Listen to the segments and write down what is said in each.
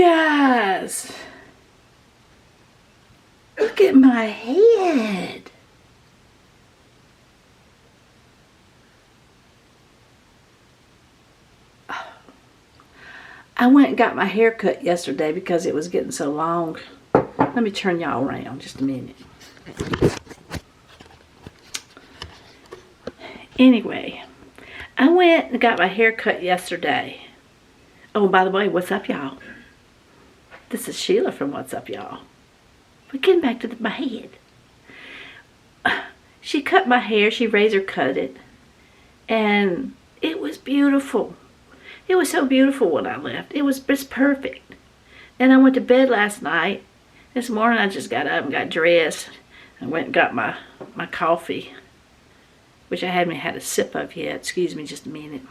guys, look at my head. I went and got my hair cut yesterday because it was getting so long. Let me turn y'all around just a minute. Anyway, I went and got my hair cut yesterday. Oh, by the way, what's up, y'all? This is Sheila from What's Up, Y'all. We're getting back to my head. She cut my hair. She razor cut it. And it was beautiful. It was so beautiful when I left. It was just perfect. Then I went to bed last night. This morning I just got up and got dressed. I went and got my coffee, which I haven't had a sip of yet. Excuse me just a minute.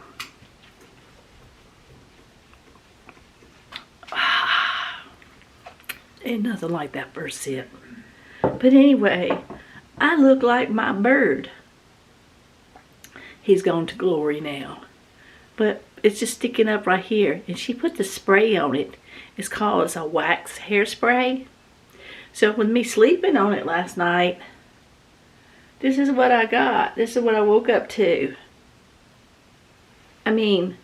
Ain't nothing like that first sip. But anyway, I look like my bird. He's gone to glory now. But it's just sticking up right here. And she put the spray on it. It's called a wax hairspray. So with me sleeping on it last night, this is what I got. This is what I woke up to. I mean,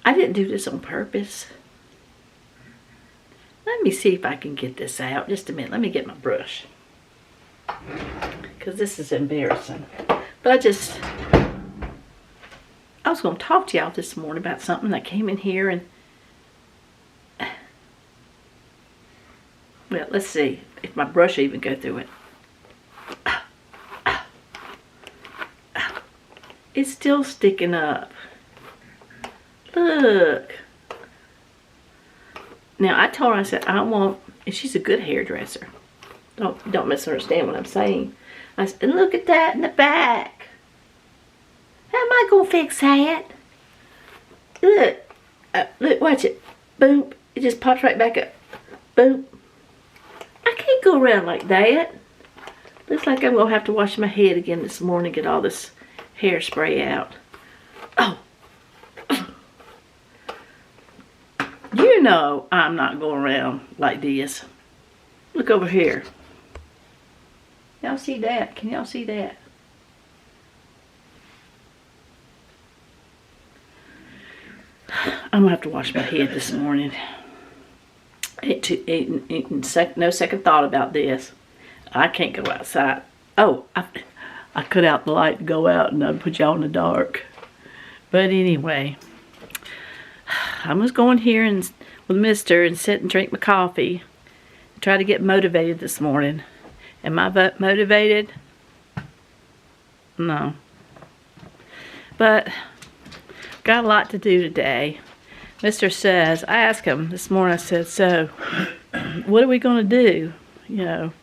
I didn't do this on purpose. Let me see if I can get this out. Just a minute. Let me get my brush. Because this is embarrassing. But I was going to talk to y'all this morning about something that came in here and... Well, let's see if my brush will even go through it. It's still sticking up. Look. Now, I told her, I said, I want... And she's a good hairdresser. Don't misunderstand what I'm saying. I said, and look at that in the back. How am I going to fix that? Look. Look, watch it. Boom. It just pops right back up. Boom. I can't go around like that. Looks like I'm going to have to wash my head again this morning, get all this hairspray out. Oh. You know I'm not going around like this. Look over here. Y'all see that? Can y'all see that? I'm going to have to wash my head this morning. No second thought about this. I can't go outside. Oh, I cut out the light to go out and I put y'all in the dark. But anyway, I was going here and with Mister and sit and drink my coffee. Try to get motivated this morning. Am I motivated? No. But got a lot to do today. Mister says, I asked him this morning, I said, so what are we going to do? You know,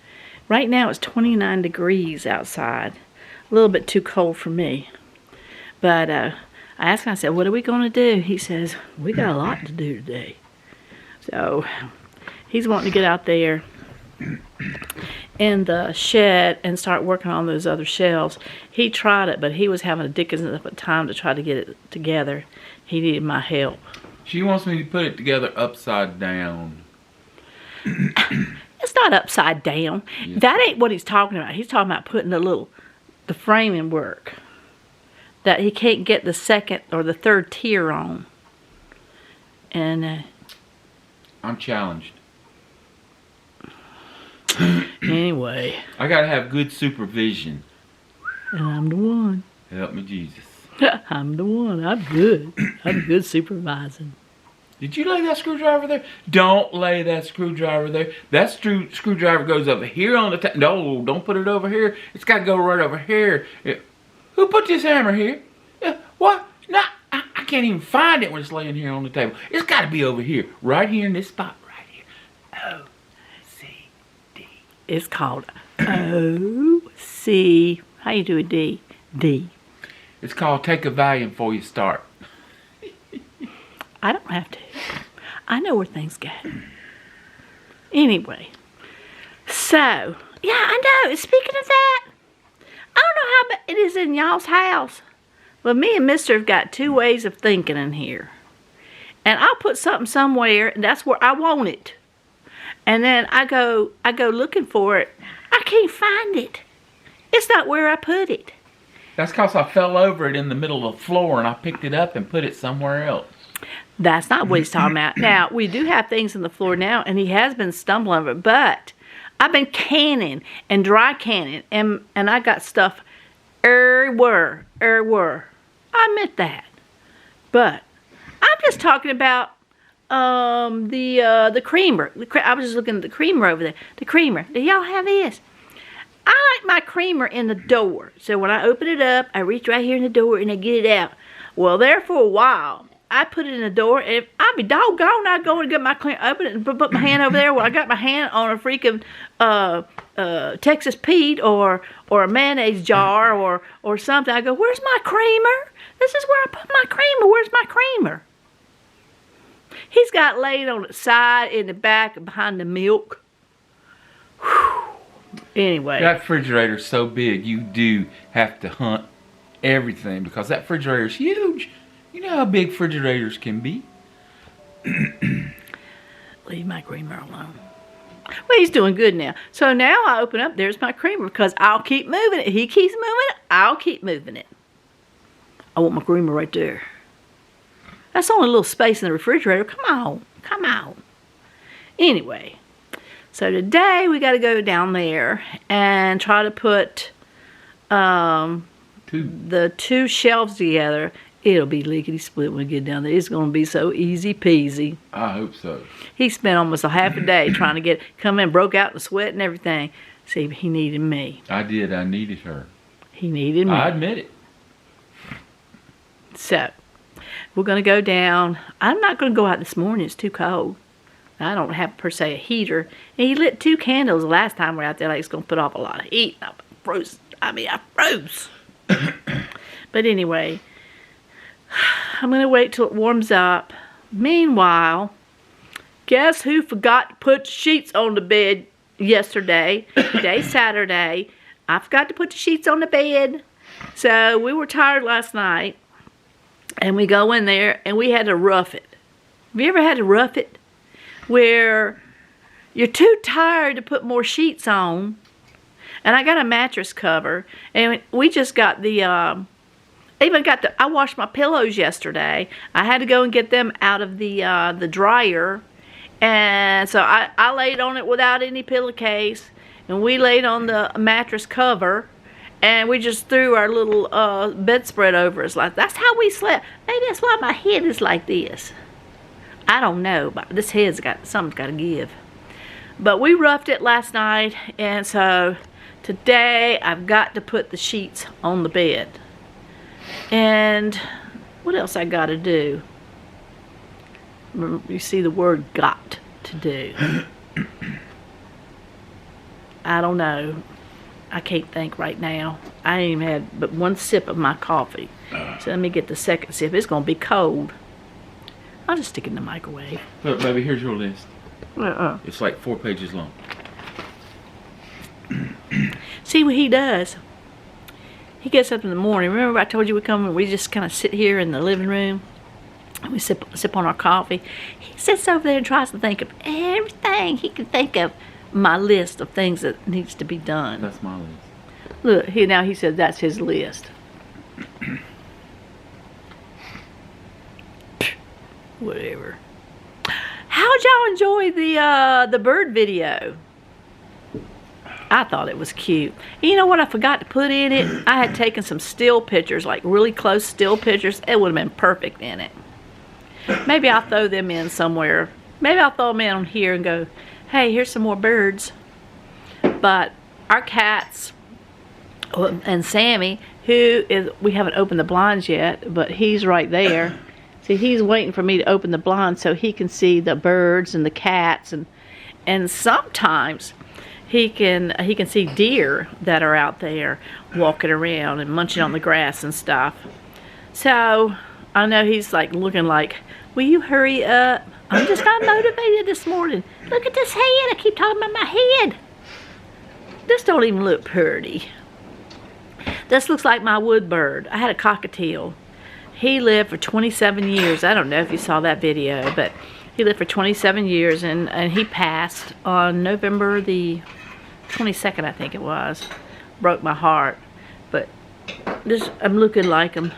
right now it's 29 degrees outside. A little bit too cold for me. But I asked him, I said, what are we going to do? He says, we got a lot to do today. So he's wanting to get out there in the shed and start working on those other shelves. He tried it, but he was having a dickens of a time to try to get it together. He needed my help. She wants me to put it together upside down. It's not upside down. Yes. That ain't what he's talking about. He's talking about putting the framing work that he can't get the second or the third tier on. And I'm challenged. Anyway. I gotta have good supervision. And I'm the one. Help me, Jesus. I'm the one. I'm good. I'm good supervising. Did you lay that screwdriver there? Don't lay that screwdriver there. That screwdriver goes over here on the table. No, don't put it over here. It's got to go right over here. Who put this hammer here? What? No, I can't even find it when it's laying here on the table. It's got to be over here. Right here in this spot. Right here. O-C-D. It's called O-C. How you do a D? D. It's called Take a Valium Before You Start. I don't have to. I know where things go. Anyway. So, yeah, I know. Speaking of that, I don't know how it is in y'all's house. But me and Mister have got two ways of thinking in here. and I'll put something somewhere, and that's where I want it. And then I go looking for it. I can't find it. It's not where I put it. That's because I fell over it in the middle of the floor and I picked it up and put it somewhere else. That's not what he's talking about. Now, we do have things on the floor now, and he has been stumbling over it, but I've been canning and dry canning, and I got stuff everywhere. I admit that. But I'm just talking about the creamer. I was just looking at the creamer over there. The creamer. Do y'all have this? I like my creamer in the door. So when I open it up, I reach right here in the door and I get it out. Well, there for a while, I put it in the door, and I'd be doggone, I'd go and get my creamer, open it and put my hand over there. Well, I got my hand on a freaking Texas Pete or a mayonnaise jar or something. I go, where's my creamer? This is where I put my creamer. Where's my creamer? He's got laid on the side, in the back, behind the milk. Whew. Anyway. That refrigerator's so big, you do have to hunt everything because that refrigerator's huge. You know how big refrigerators can be. Leave my creamer alone. Well, he's doing good now. So now I open up, there's my creamer because I'll keep moving it. He keeps moving it, I'll keep moving it. I want my creamer right there. That's only a little space in the refrigerator. Come on. Anyway, so today we got to go down there and try to put the two shelves together. It'll be lickety split when we get down there. It's going to be so easy peasy. I hope so. He spent almost a half a day trying to come in, broke out in sweat and everything. See, he needed me. I did. I needed her. He needed me. I admit it. So, we're going to go down. I'm not going to go out this morning. It's too cold. I don't have, per se, a heater. And he lit 2 candles the last time we were out there. Like, it's going to put off a lot of heat. I froze. But anyway, I'm going to wait till it warms up. Meanwhile, guess who forgot to put sheets on the bed yesterday? Today's Saturday. I forgot to put the sheets on the bed. So, we were tired last night. And we go in there, and we had to rough it. Have you ever had to rough it? Where you're too tired to put more sheets on. And I got a mattress cover. And we just got I washed my pillows yesterday. I had to go and get them out of the dryer. And so I laid on it without any pillowcase. And we laid on the mattress cover. And we just threw our little bedspread over us. Like, that's how we slept. Maybe that's why my head is like this. I don't know, but this head's something's got to give. But we roughed it last night, and so today I've got to put the sheets on the bed. And what else I got to do? You see the word "got" to do. I don't know. I can't think right now. I ain't even had but one sip of my coffee. So let me get the second sip. It's going to be cold. I'll just stick it in the microwave. Look, baby, here's your list. It's like 4 pages long. See what he does. He gets up in the morning. Remember I told you we just kind of sit here in the living room. And we sip on our coffee. He sits over there and tries to think of everything he can think of. My list of things that needs to be done. That's my list. Look, now he said that's his list. Whatever. How'd y'all enjoy the bird video? I thought it was cute. You know what I forgot to put in it? I had taken some still pictures, like really close still pictures. It would have been perfect in it. Maybe I'll throw them in somewhere. Maybe I'll throw them in on here and go, hey, here's some more birds. But our cats and Sammy, we haven't opened the blinds yet, but he's right there. See, he's waiting for me to open the blinds so he can see the birds and the cats, and sometimes he can see deer that are out there walking around and munching on the grass and stuff. So I know he's like looking like, will you hurry up? I'm just not motivated this morning. Look at this head. I keep talking about my head. This don't even look pretty. This looks like my wood bird. I had a cockatiel. he lived for 27 years. I don't know if you saw that video, but he lived for 27 years, and he passed on November the 22nd, I think it was. Broke my heart. But just, I'm looking like him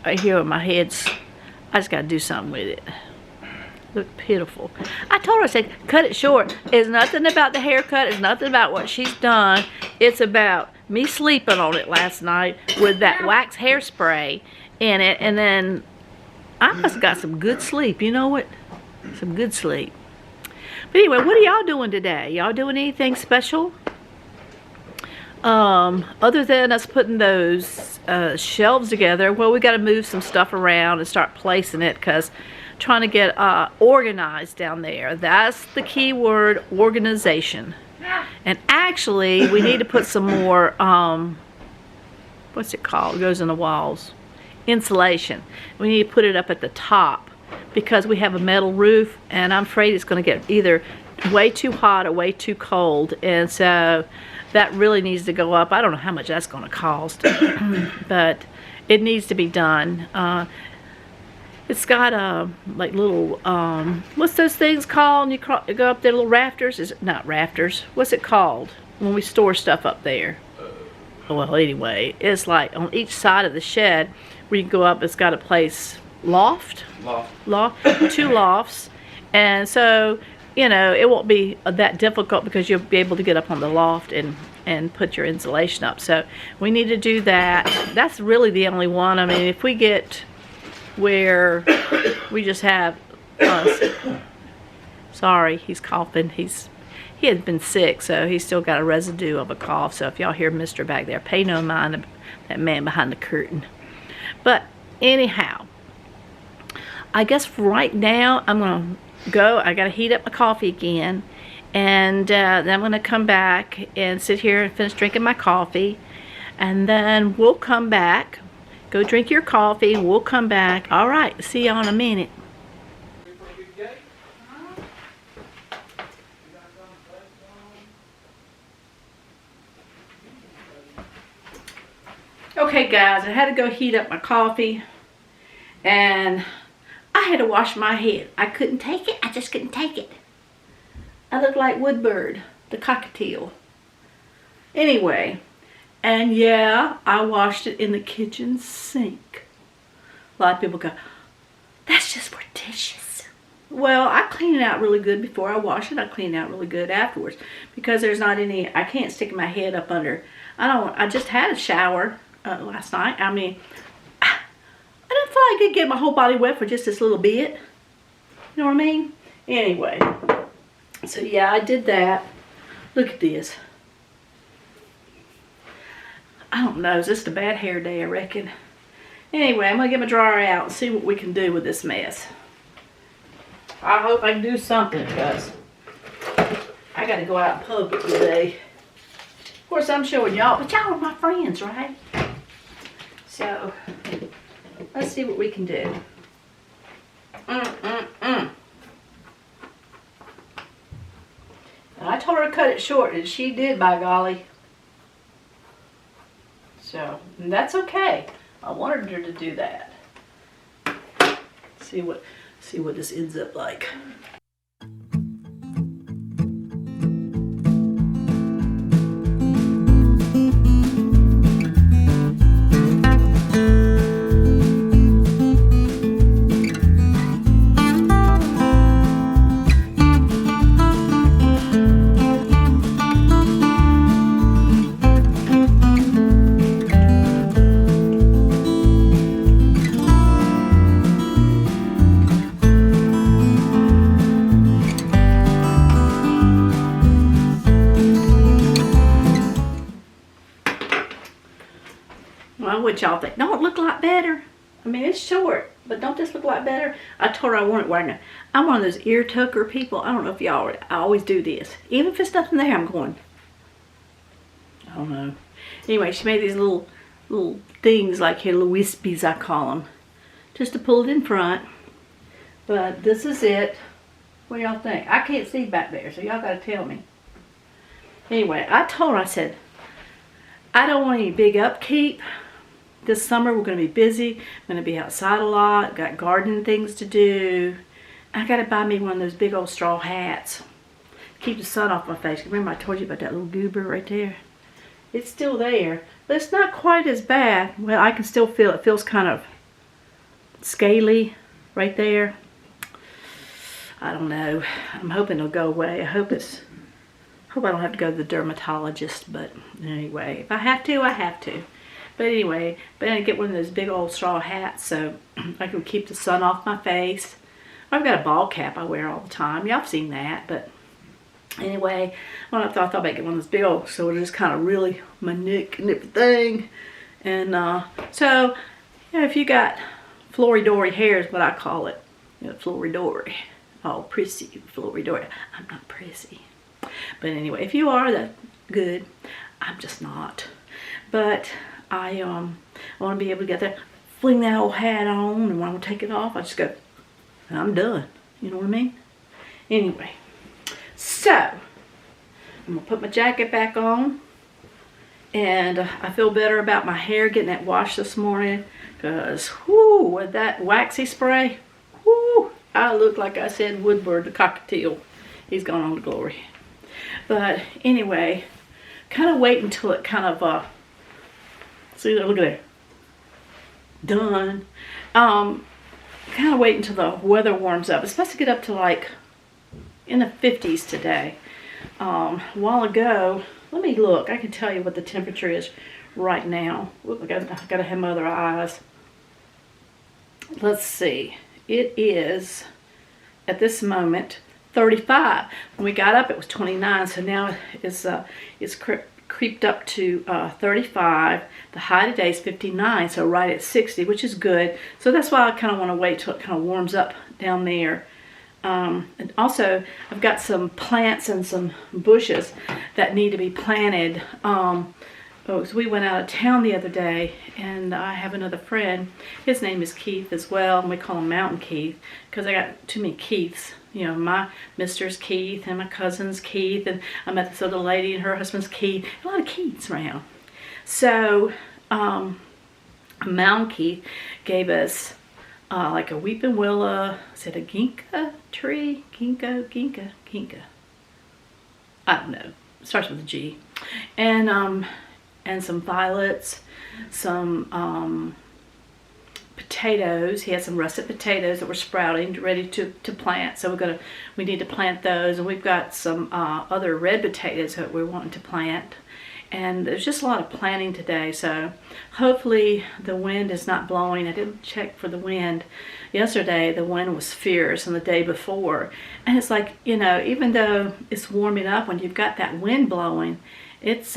right here with my head's. I just got to do something with it. Look pitiful. I told her, I said, cut it short. It's nothing about the haircut. It's nothing about what she's done. It's about me sleeping on it last night with that wax hairspray in it. And then I must have got some good sleep. You know what? Some good sleep. But anyway, what are y'all doing today? Y'all doing anything special? Other than us putting those shelves together, well, we got to move some stuff around and start placing it, because trying to get organized down there. That's the key word, organization. And actually, we need to put some more, what's it called? It goes in the walls. Insulation. We need to put it up at the top, because we have a metal roof, and I'm afraid it's going to get either way too hot or way too cold. And so that really needs to go up. I don't know how much that's going to cost, but it needs to be done. It's got like little, what's those things called? You go up there, little rafters. Is it not rafters? What's it called when we store stuff up there? Well, anyway, it's like on each side of the shed where you can go up. It's got a place, loft, 2 lofts, and so you know it won't be that difficult, because you'll be able to get up on the loft and put your insulation up. So we need to do that. That's really the only one. I mean, if we get where we just have sorry, he's coughing. He had been sick, so he's still got a residue of a cough. So if y'all hear Mr. back there, pay no mind of that man behind the curtain. But anyhow, I guess for right now I'm gonna go. I gotta heat up my coffee again, and then I'm gonna come back and sit here and finish drinking my coffee, and then we'll come back. Go drink your coffee, and we'll come back. All right, see y'all in a minute. Okay guys, I had to go heat up my coffee, and I had to wash my head. I couldn't take it. I just couldn't take it. I look like Woodbird, the cockatiel. Anyway, and yeah, I washed it in the kitchen sink. A lot of people go, that's just for dishes. Well, I clean it out really good before I wash it. I clean it out really good afterwards, because there's not any, I can't stick my head up under. I just had a shower last night. I mean, I didn't feel like I could get my whole body wet for just this little bit. You know what I mean? Anyway, so yeah, I did that. Look at this. I don't know, is this a bad hair day, I reckon. Anyway, I'm gonna get my dryer out and see what we can do with this mess. I hope I can do something, because I gotta go out in public today. Of course, I'm showing y'all, but y'all are my friends, right? So, let's see what we can do. And I told her to cut it short, and she did, by golly. So, and that's okay. I wanted her to do that. See what this ends up like. Well, what y'all think? Don't it look a lot better? I mean, it's short, but don't this look a lot better? I told her I want it wearing. I'm one of those ear tucker people. I don't know if y'all, I always do this. Even if it's nothing there, I'm going, I don't know. Anyway, she made these little things like here, little wispies, I call them, just to pull it in front. But this is it. What do y'all think? I can't see back there, so y'all gotta tell me. Anyway, I told her, I said, I don't want any big upkeep, this summer we're going to be busy. I'm going to be outside a lot. Got gardening things to do. I got to buy me one of those big old straw hats. Keep the sun off my face. Remember I told you about that little goober right there? It's still there, but it's not quite as bad. Well, I can still feel it. It feels kind of scaly right there. I don't know. I'm hoping it'll go away. I hope I don't have to go to the dermatologist, but anyway, if I have to, I have to. But anyway, but I get one of those big old straw hats so I can keep the sun off my face. I've got a ball cap I wear all the time. Y'all have seen that, but anyway, when I thought about getting one of those big old, so it just kind of really my neck and everything. And so, you know, if you got flory-dory hair is what I call it. You know, flory-dory. Oh, prissy, flory-dory. I'm not prissy. But anyway, if you are, that's good. I'm just not. But I want to be able to get there, fling that old hat on, and when I take it off, I just go, I'm done. You know what I mean? Anyway, so I'm gonna put my jacket back on, and I feel better about my hair getting that washed this morning, because whoo, with that waxy spray, whoo, I look like I said Woodward the cockatiel. He's gone on to glory. But anyway, kind of wait until it kind of see there, look at there, done. Kind of wait until the weather warms up. It's supposed to get up to like in the 50s today. A while ago, let me look. I can tell you what the temperature is right now. Oop, I gotta have my other eyes. Let's see. It is at this moment 35. When we got up, it was 29. So now it's creeped up to 35. The high today is 59, so right at 60, which is good. So that's why I kind of want to wait till it kind of warms up down there. And also, I've got some plants and some bushes that need to be planted. So we went out of town the other day, and I have another friend. His name is Keith as well, and we call him Mountain Keith because I got too many Keiths. You know, my Mr.'s Keith and my cousin's Keith, and I met this other lady and her husband's Keith. A lot of Keiths around. So, Mountain Keith gave us like a weeping willow. Is it a ginkgo tree? Ginkgo. I don't know. It starts with a G. And some violets, some potatoes. He had some russet potatoes that were sprouting, ready to plant. So we need to plant those. And we've got some other red potatoes that we're wanting to plant. And there's just a lot of planting today. So hopefully the wind is not blowing. I didn't check for the wind. Yesterday the wind was fierce, and the day before. And it's like, you know, even though it's warming up, when you've got that wind blowing, it's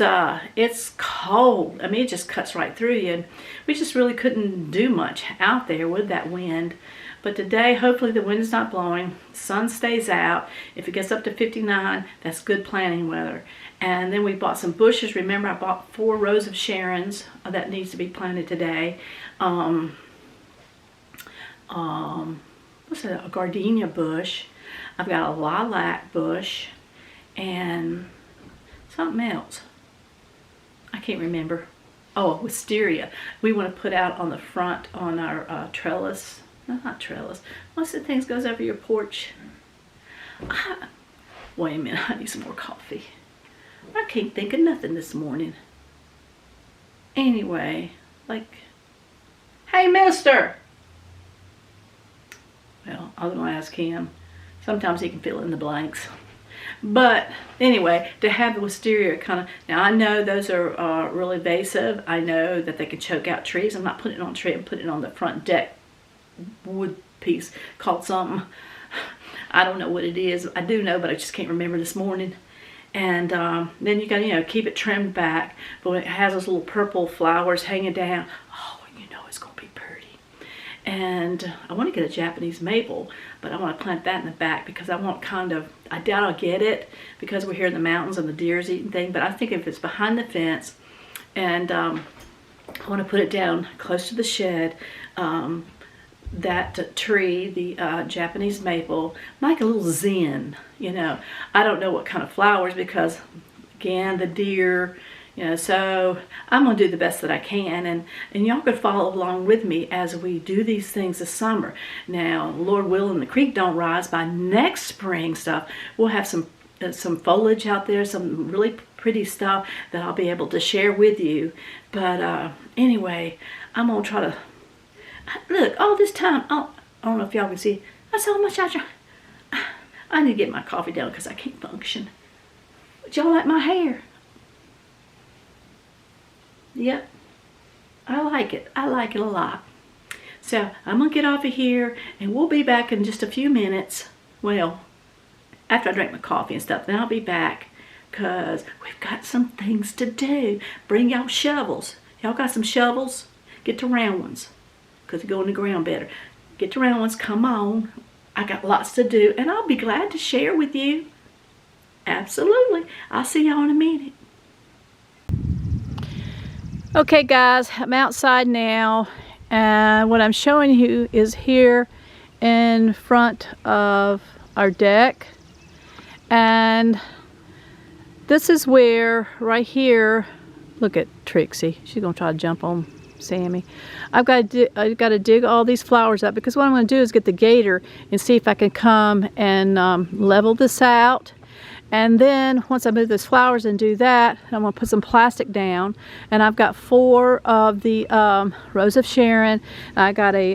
cold. I mean, it just cuts right through you. And we just really couldn't do much out there with that wind. But today, hopefully the wind is not blowing. The sun stays out. If it gets up to 59, that's good planting weather. And then we bought some bushes. Remember, I bought 4 rows of Sharons that needs to be planted today. What's that? A gardenia bush. I've got a lilac bush and something else. I can't remember. Oh, wisteria. We want to put out on the front on our trellis. No, not trellis. What's the thing that goes over your porch? Wait a minute. I need some more coffee. I can't think of nothing this morning. Anyway, like, hey, mister. Well, I was going to ask him. Sometimes he can fill in the blanks. But anyway, to have the wisteria kind of, now I know those are really invasive. I know that they can choke out trees. I'm not putting it on a tree. I'm putting it on the front deck wood piece called something. I don't know what it is. I do know, but I just can't remember this morning. And then you got to, you know, keep it trimmed back. But when it has those little purple flowers hanging down, oh, you know it's going to be pretty. And I want to get a Japanese maple, but I want to plant that in the back because I want kind of, I doubt I'll get it because we're here in the mountains and the deer's eating things. But I think if it's behind the fence, and I want to put it down close to the shed, that tree, the Japanese maple, like a little zen, you know. I don't know what kind of flowers because, again, the deer, You know, so I'm going to do the best that I can, and y'all could follow along with me as we do these things this summer. Now, Lord willing, the creek don't rise, by next spring stuff, we'll have some foliage out there, some really pretty stuff that I'll be able to share with you. But anyway, I'm going to try to, look, all this time, I don't know if y'all can see, that's how much I try. I need to get my coffee down because I can't function. But y'all like my hair? Yep, I like it. I like it a lot. So I'm going to get off of here, and we'll be back in just a few minutes. Well, after I drink my coffee and stuff, then I'll be back because we've got some things to do. Bring y'all shovels. Y'all got some shovels? Get the round ones because they go in the ground better. Get the round ones. Come on. I got lots to do, and I'll be glad to share with you. Absolutely. I'll see y'all in a minute. Okay guys, I'm outside now, and what I'm showing you is here in front of our deck, and this is where, right here, look at Trixie, she's gonna try to jump on Sammy. I've got to dig all these flowers up because what I'm going to do is get the gator and see if I can come and level this out. And then once I move those flowers and do that, I'm going to put some plastic down. And I've got 4 of the Rose of Sharon. I got a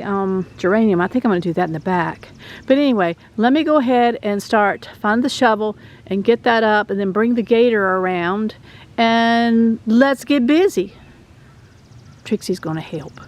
geranium. I think I'm going to do that in the back. But anyway, let me go ahead and find the shovel and get that up, and then bring the gator around. And let's get busy. Trixie's going to help.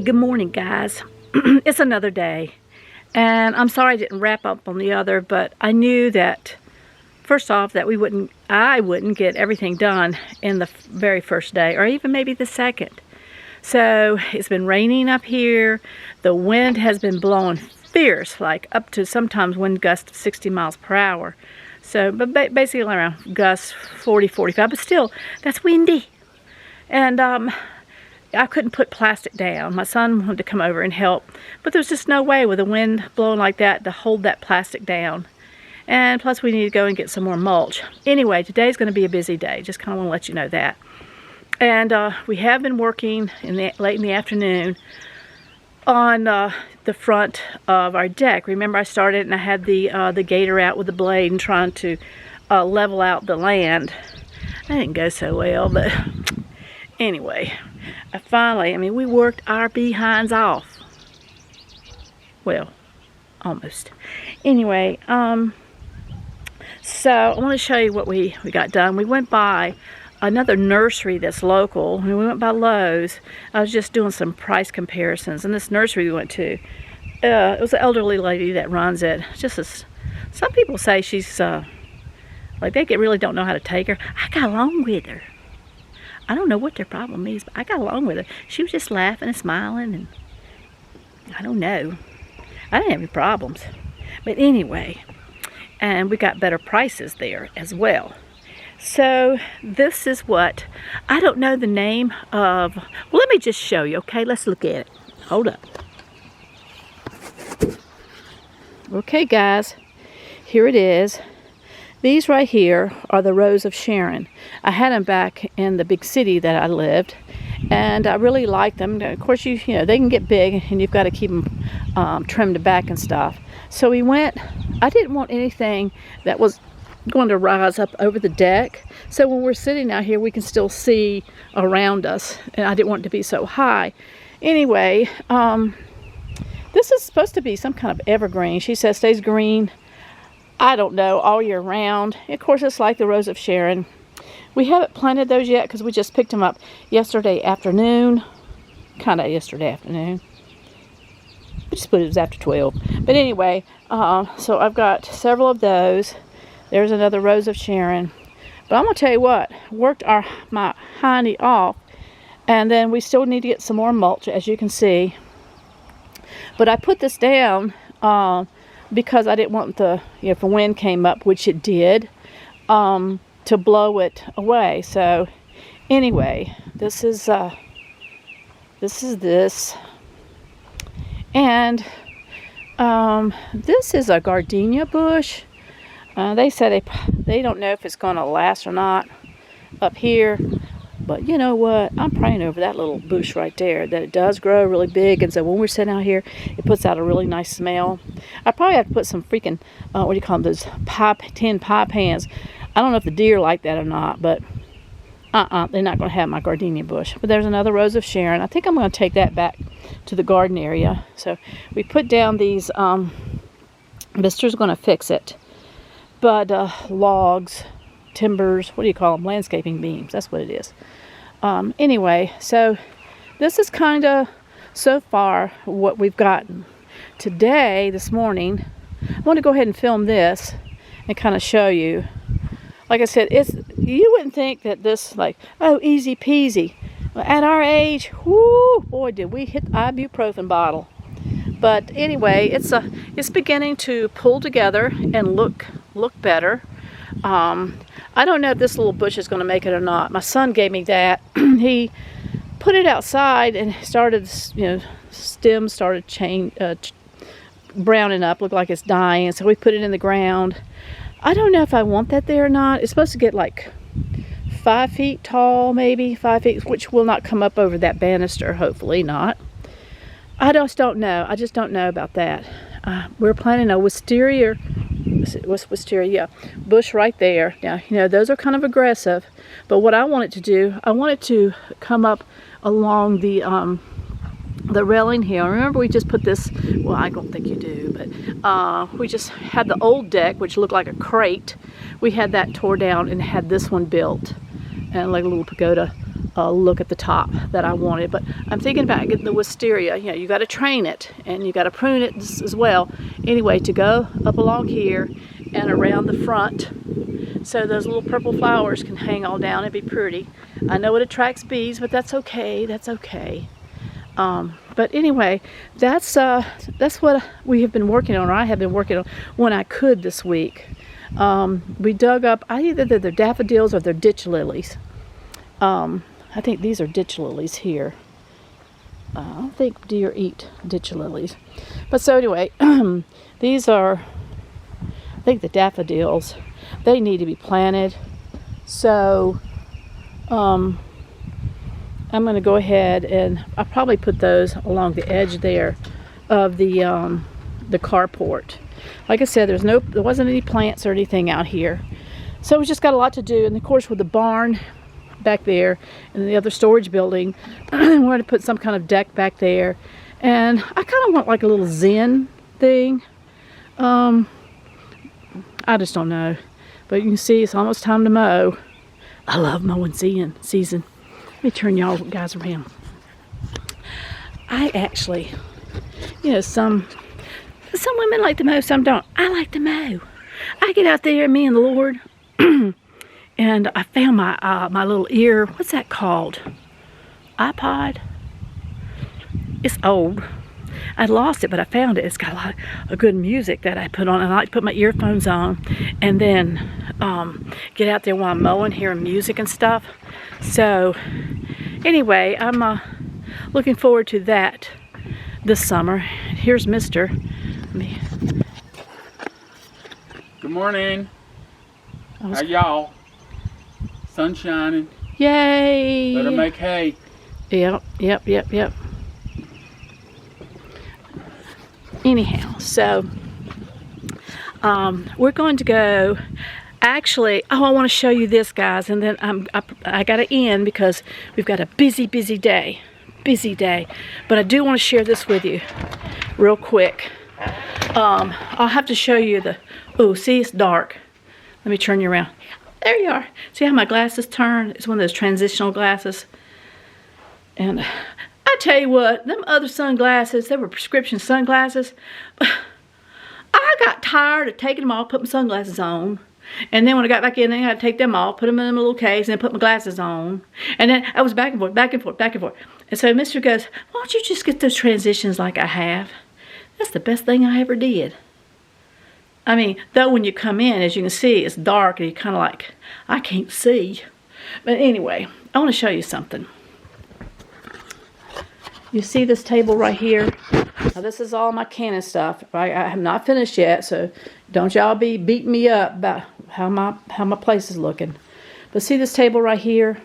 good morning, guys. It's another day, and I'm sorry I didn't wrap up on the other, but I knew that first off that I wouldn't get everything done in the very first day, or even maybe the second. So it's been raining up here. The wind has been blowing fierce, like up to sometimes wind gusts of 60 miles per hour. So, but basically around gusts 40, 45, but still, that's windy. And I couldn't put plastic down. My son wanted to come over and help, but there's just no way with the wind blowing like that to hold that plastic down. And plus we need to go and get some more mulch. Anyway, today's going to be a busy day. Just kind of want to let you know that. And we have been working late in the afternoon on the front of our deck. Remember I started and I had the gator out with the blade and trying to level out the land. That didn't go so well, but anyway, we worked our behinds off. Well, almost. Anyway, so I want to show you what we got done. We went by another nursery that's local. We went by Lowe's. I was just doing some price comparisons, and this nursery we went to, it was an elderly lady that runs it. Some people say she's like they really don't know how to take her. I got along with her. I don't know what their problem is, but I got along with her. She was just laughing and smiling, and I don't know. I didn't have any problems. But anyway, and we got better prices there as well. So this is what, I don't know the name of, well, let me just show you, okay? Let's look at it. Hold up. Okay, guys, here it is. These right here are the Rose of Sharon. I had them back in the big city that I lived, and I really like them. Of course, you know, they can get big, and you've got to keep them trimmed back and stuff. So we went, I didn't want anything that was going to rise up over the deck. So when we're sitting out here, we can still see around us, and I didn't want it to be so high. Anyway, this is supposed to be some kind of evergreen. She says stays green, I don't know, all year round. Of course, it's like the Rose of Sharon. We haven't planted those yet because we just picked them up yesterday afternoon. Kind of yesterday afternoon. We just put it was after 12. But anyway, so I've got several of those. There's another Rose of Sharon. But I'm going to tell you what, worked my hiney off. And then we still need to get some more mulch, as you can see. But I put this down because I didn't want if the wind came up, which it did, to blow it away. So anyway, this is this. And this is a gardenia bush. They said they don't know if it's going to last or not up here. But you know what? I'm praying over that little bush right there, that it does grow really big. And so when we're sitting out here, it puts out a really nice smell. I probably have to put some freaking, what do you call them, those tin pie pans. I don't know if the deer like that or not, but they're not going to have my gardenia bush. But there's another Rose of Sharon. I think I'm going to take that back to the garden area. So we put down these, Mister's going to fix it. But logs, timbers, what do you call them? Landscaping beams. That's what it is. Anyway, so this is kind of so far what we've gotten. Today, this morning, I want to go ahead and film this and kind of show you. Like I said, you wouldn't think that this, like, oh, easy peasy. At our age, whoo, boy, did we hit the ibuprofen bottle. But anyway, it's beginning to pull together and look better. I don't know if this little bush is going to make it or not. My son gave me that. He put it outside and started, stems started browning up, looked like it's dying. So we put it in the ground. I don't know if I want that there or not. It's supposed to get like 5 feet tall, maybe 5 feet, which will not come up over that banister. Hopefully not. I just don't know. I just don't know about that. We're planting a wisteria. What's wisteria? Yeah, bush right there. Now, those are kind of aggressive, but what I want it to do, I want it to come up along the railing here. Remember, we just put this, well, I don't think you do, but we just had the old deck, which looked like a crate. We had that tore down and had this one built, and like a little pagoda look at the top that I wanted. But I'm thinking about getting the wisteria. You know, you got to train it and you got to prune it as well. Anyway, to go up along here and around the front, so those little purple flowers can hang all down and be pretty. I know it attracts bees, but that's okay. That's okay. But anyway, that's what we have been working on, or I have been working on when I could this week. We dug up either they're daffodils or they're ditch lilies. I think these are ditch lilies here. I don't think deer eat ditch lilies. But so anyway, these are, I think, the daffodils. They need to be planted. So I'm going to go ahead and I'll probably put those along the edge there of the carport. Like I said, there wasn't any plants or anything out here. So we just got a lot to do. And of course, with the barn back there and the other storage building, we wanted to put some kind of deck back there. And I kind of want like a little zen thing. I just don't know. But you can see it's almost time to mow. I love mowing season. Let me turn y'all guys around. I actually, you know, some women like to mow, some don't. I like to mow. I get out there, me and the Lord, and I found my little ear, what's that called? iPod? It's old. I lost it, but I found it. It's got a lot of good music that I put on. I like to put my earphones on and then get out there while I'm mowing, hearing music and stuff. So anyway, I'm looking forward to that this summer. Here's Mr. Good morning. How y'all? Sun shining. Yay! Better make hay. Yep. Anyhow, so we're going to go. Actually, I want to show you this, guys, and then I got to end because we've got a busy day. But I do want to share this with you real quick. I'll have to show you see, it's dark. Let me turn you around. There you are. See how my glasses turn? It's one of those transitional glasses. And I tell you what, them other sunglasses, they were prescription sunglasses. I got tired of taking them off, put my sunglasses on. And then when I got back in there, I had to take them off, put them in a little case, and then put my glasses on. And then I was back and forth. And so Mr. goes, why don't you just get those transitions like I have? That's the best thing I ever did. I mean, though when you come in, as you can see, it's dark and you're kind of like, I can't see. But anyway, I want to show you something. You see this table right here? Now this is all my Canon stuff. I have not finished yet, so don't y'all be beating me up about how my place is looking. But see this table right here?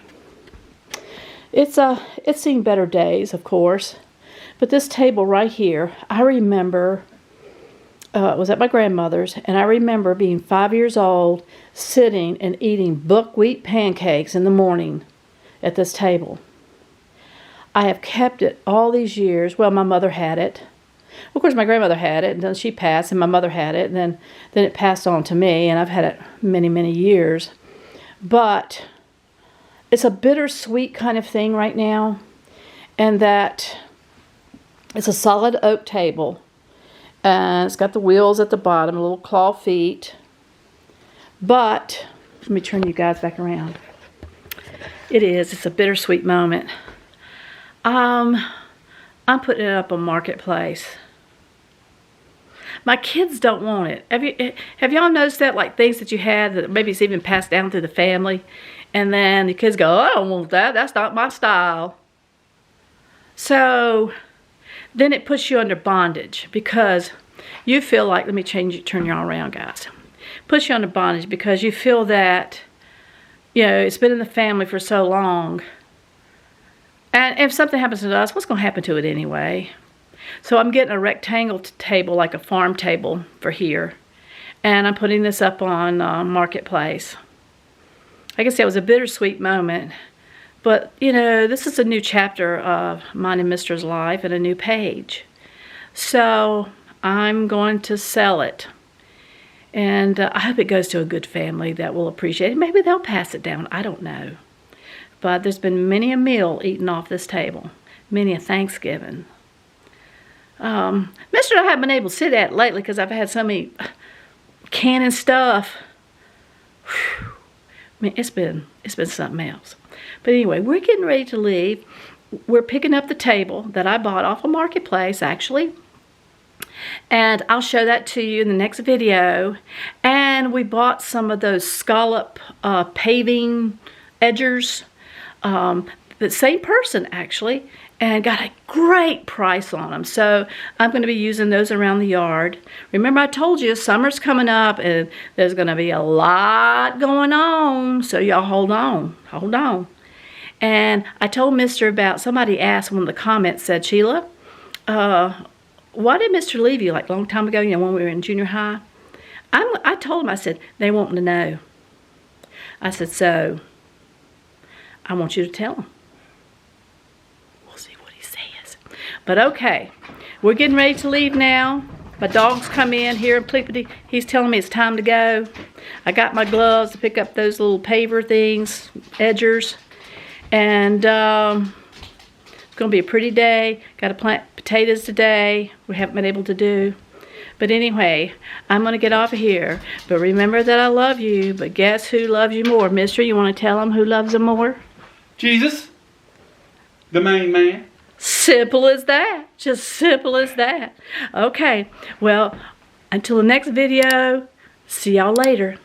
It's seen better days, of course. But this table right here, I remember was at my grandmother's, and I remember being 5 years old, sitting and eating buckwheat pancakes in the morning at this table. I have kept it all these years. Well, my mother had it. Of course, my grandmother had it, and then she passed, and my mother had it, and then it passed on to me, and I've had it many years. But it's a bittersweet kind of thing right now, and that it's a solid oak table, and it's got the wheels at the bottom, little claw feet. But let me turn you guys back around. It's a bittersweet moment. I'm putting it up on Marketplace. My kids don't want it. Have y'all noticed that? Like things that you had that maybe it's even passed down through the family, and then the kids go, I don't want that. That's not my style. So then it puts you under bondage because you feel like, let me turn you all around, guys. Puts you under bondage because you feel that, you know, it's been in the family for so long. And if something happens to us, what's going to happen to it anyway? So I'm getting a rectangle table, like a farm table for here. And I'm putting this up on Marketplace. Like I said, it was a bittersweet moment. But, you know, this is a new chapter of mine and Mr.'s life and a new page. So I'm going to sell it. And I hope it goes to a good family that will appreciate it. Maybe they'll pass it down. I don't know. but there's been many a meal eaten off this table. Many a Thanksgiving. Mister, I haven't been able to sit at it lately because I've had so many canning stuff. Whew. I mean, it's been something else. But anyway, we're getting ready to leave. We're picking up the table that I bought off a marketplace, actually. And I'll show that to you in the next video. And we bought some of those scallop paving edgers. The same person, actually. And got a great price on them. So I'm going to be using those around the yard. Remember I told you summer's coming up and there's going to be a lot going on. So y'all hold on. Hold on. And I told Mr. about, somebody asked, one of the comments said, Sheila, why did Mr. leave you like a long time ago, you know, when we were in junior high? I told him, I said, they want to know. I said, so I want you to tell them. But okay, we're getting ready to leave now. My dog's come in here and Plippity. He's telling me it's time to go. I got my gloves to pick up those little paver things, edgers. And it's going to be a pretty day. Got to plant potatoes today. We haven't been able to do. But anyway, I'm going to get off of here. But remember that I love you. But guess who loves you more? Mister, you want to tell them who loves them more? Jesus, the main man. Simple as that. Just simple as that. Okay. Well, until the next video, see y'all later.